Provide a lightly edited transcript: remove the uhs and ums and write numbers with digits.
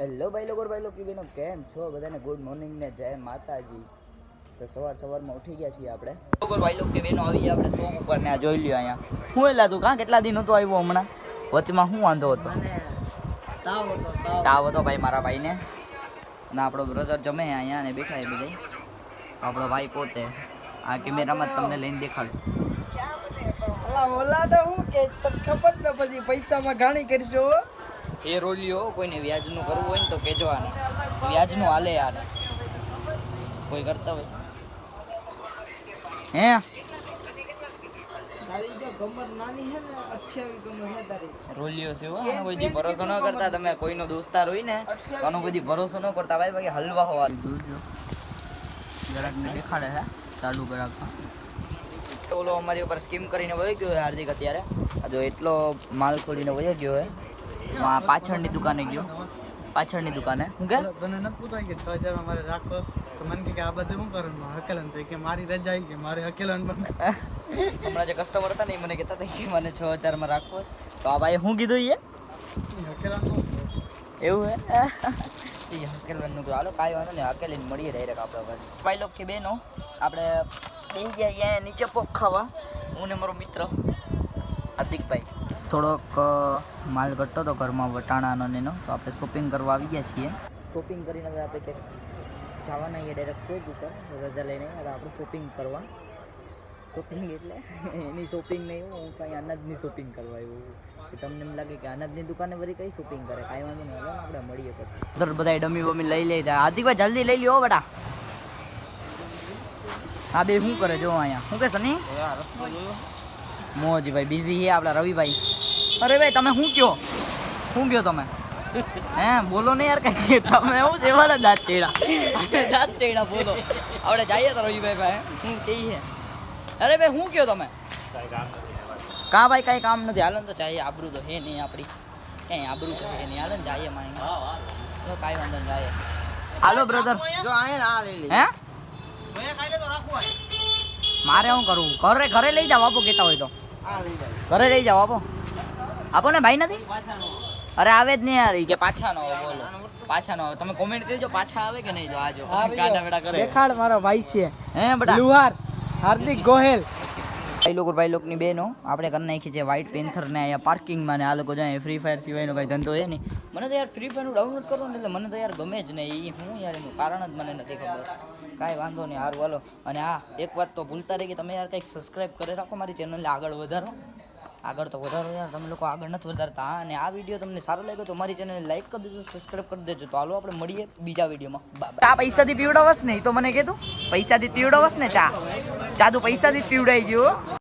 Hello ભાઈ લોકો की બેનો કેમ છો બધાને ગુડ મોર્નિંગ ને જય માતાજી। તો સવારમાં ઉઠી ગયા છીએ આપણે લોકો ભાઈ લોકો કે બેનો આવી આપણે સોંગ ઉપર ને આ જોઈ લ્યો અહીંયા હું એલા તું કાં કેટલા દિન હતો આવ્યો હમણાં વચમાં હું વાંધો હતો તાવ હતો ભાઈ મારા ભાઈને અને આપણો બ્રધર જમે અહીંયા ને બેઠા બધા આપણો ભાઈ પોતે આ કેમેરામાં તમને લઈને દેખાડે ઓલા તો હું કે તને ખબર ને પછી પૈસામાં ઘાણી કરશો એ રોલિયો કોઈને વ્યાજનું કરવું હોય ને તો કહેવાનું વ્યાજનું હાલે યાર કોઈ કરતા હોય હે તારી જો કમર નાની હે ને 28 કમર હે તારી રોલિયો છે હો કોઈ દી ભરોસો ન કરતા તમે કોઈનો દોસ્તાર હોય ને કોનો કોઈ દી ભરોસો ન કરતા ભાઈ ભાઈ હલવા હોવાનું જોજો જરાક ને દેખાડે હે ચાલુ કરાવવા ઓલો અમારી ઉપર સ્કીમ કરીને વહી ગયો હાર્દિક અત્યારે આ જો એટલો માલ ખોલીને વહી ગયો હે પાછળની દુકાને ગયો પાછળની દુકાને હું કે તને ન પૂછાય કે 6000 માં મારે રાખો તો મને કે આ બધું હું કરવાનું હકેલન તો કે મારી રજા આવી કે મારે હકેલન બંધ હમણાં જે કસ્ટમર હતા ને મને કહેતા હતા કે મને 6000 માં રાખવો તો આ ભાઈ હું કીધું એ હકેલન એવું હે એ હકેલવાનું હાલો કાંઈ વાંધો નહીં હકેલીને મળીએ ડાયરેક્ટ આપણે બસ ભાઈ લોકો કે બેનો આપણે બેસી ગયા અહીંયા નીચે પોક ખાવા હું ને મારો મિત્ર હાર્દિકભાઈ થોડોક માલ ઘટતો હતો ઘરમાં વટાણાનો ને એનો તો આપણે શોપિંગ કરવા આવી ગયા છીએ શોપિંગ કરીને હવે આપણે ક્યાંક જવાના અહીંયા ડાયરેક્ટ શોપ ઉપર રજા લઈને હવે આપણે શોપિંગ કરવા શોપિંગ એટલે એની શોપિંગ નહીં હું કાંઈ અનાજની શોપિંગ કરવા આવ્યું તમને એમ લાગે કે અનાજની દુકાને વળી કઈ શોપિંગ કરે કાંઈ વાંધો નહીં હવે આપણે મળીએ પછી બધા ડમી બમી લઈ લેતા હાર્દિકભાઈ જલ્દી લઈ લ્યો બેટા હા બે શું કરે જો અહીંયા શું કે સની મોજ ભાઈ બિઝી છે આપણા રવિભાઈ અરે ભાઈ તમે શું કયો તમે હે બોલો ને યાર કઈ તમે એવું છે એવા દાંત ચેડા બોલો આપણે જઈએ તો રવિભાઈ ભાઈ શું કહીએ અરે ભાઈ શું કયો તમે કાં ભાઈ કાંઈ કામ નથી હાલો ને તો ચાહીએ આબરૂ તો હે નહીં આપણી ક્યાંય આબરૂ તો હે નહીં હાલો ને જઈએ મારી કાંઈ વાંધો નહીં જાય હાલો બ્રધર જો આયે આ લઈ લે હે મારે શું કરવું ઘરે લઈ જાવ આપો કહેતા હોય તો આ લઈ લે ઘરે લઈ જાવ આપો ને ભાઈ નથી અરે આવે જ નહીં યાર કે પાછા નો બોલો પાછા નો તમે કોમેન્ટ કરજો પાછા આવે કે નહીં જો આજો કાઢા બેડા કરે દેખાડ મારો ભાઈ છે હે બેટા લુહાર હાર્દિક ગોહેલ ભાઈ લોકોની બેનો આપણે કરી નાખી છે વ્હાઇટ પેન્થર ને અહીંયા પાર્કિંગમાં ને આ લોકો જાય ફ્રી ફાયર સિવાયનો કાંઈ ધંધો છે નહીં મને તો યાર ફ્રી ફાયરનું ડાઉનલોડ કરવું ને એટલે મને તો યાર ગમે જ નહીં એ હું યાર એનું કારણ જ મને નથી ખબર કાંઈ વાંધો નહીં સારું હાલો અને હા એક વાત તો ભૂલતા રહી કે તમે યાર કંઈક સબસ્ક્રાઈબ કરી રાખો મારી ચેનલને આગળ વધારો યાર તમે લોકો આગળ નથી વધારતા અને આ વિડીયો તમને સારો લાગ્યો તો મારી ચેનલને લાઈક કરી દેજો સબસ્ક્રાઈબ કરી દેજો તો હાલો આપણે મળીએ બીજા વિડીયોમાં ચા પૈસાથી પીવડાવસ નહીં તો મને કીધું પૈસાથી પીવડાવસ ને ચા તું પૈસાથી જ પીવડાઈ ગયો